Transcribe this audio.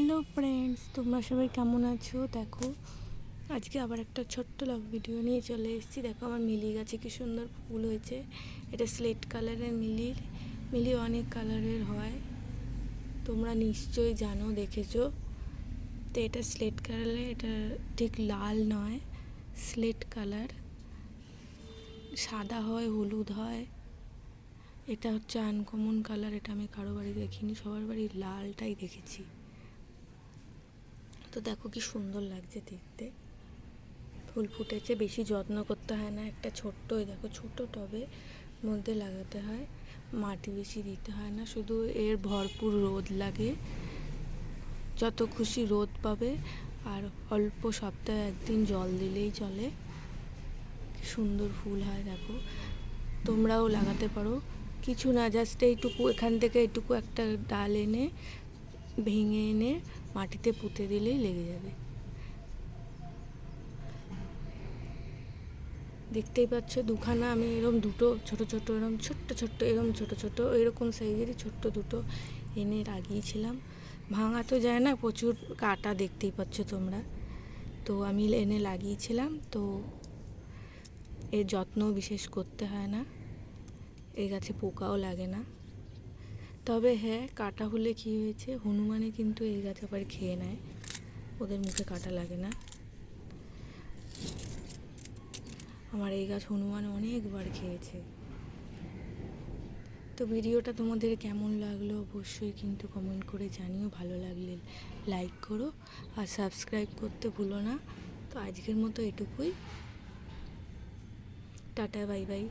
Hello friends, তোমরা সবাই কেমন আছো? দেখো আজকে আবার একটা ছোট্ট লগ ভিডিও নিয়ে চলে এসেছি। দেখো আমার মিলি গাছে কি সুন্দর ফুল হয়েছে। এটা স্লেট কালারের মিলি অনেক কালারের হয়, তোমরা নিশ্চয়ই জানো, দেখেছো। তো এটা স্লেট কালারে, এটা ঠিক লাল নয়, স্লেট কালার। সাদা হয়, হলুদ হয়, এটা হচ্ছে আনকমন কালার। এটা আমি কারো বাড়ি দেখিনি, সবার বাড়ি লালটাই দেখেছি। তো দেখো কি সুন্দর লাগছে দেখতে। ফুল ফুটেছে, বেশি যত্ন করতে হয় না। একটা ছোট্ট, দেখো ছোট টবে মধ্যে লাগাতে হয়, মাটি বেশি দিতে হয় না, শুধু এর ভরপুর রোদ লাগে, যত খুশি রোদ পাবে। আর অল্প সপ্তাহে একদিন জল দিলেই চলে। সুন্দর ফুল হয় দেখো, তোমরাও লাগাতে পারো। কিছু না, জাস্ট এইটুকু, এখান থেকে এইটুকু একটা ডাল এনে ভেঙে এনে মাটিতে পুঁতে দিলেই লেগে যাবে। দেখতেই পাচ্ছ দুখানা আমি এরকম দুটো ছোট ছোট, এরকম ছোট্ট এরকম ছোট এরকম সাইজেরই ছোট্ট দুটো এনে লাগিয়েছিলাম। ভাঙা তো যায় না, প্রচুর কাটা, দেখতেই পাচ্ছ তোমরা। তো আমি এনে লাগিয়েছিলাম। তো এর যত্ন বিশেষ করতে হয় না, এই গাছে পোকাও লাগে না। তবে হ্যাঁ, কাটা হলে কি হয়েছে, হনুমানে কিন্তু এই গাছ আবার খেয়ে নেয়, ওদের মুখে কাটা লাগে না। আমার এই গাছ হনুমান অনেকবার খেয়েছে। তো ভিডিওটা তোমাদের কেমন লাগলো অবশ্যই কিন্তু কমেন্ট করে জানিও। ভালো লাগলে লাইক করো আর সাবস্ক্রাইব করতে ভুলো না। তো আজকের মতো এটুকুই, টাটা, বাই বাই।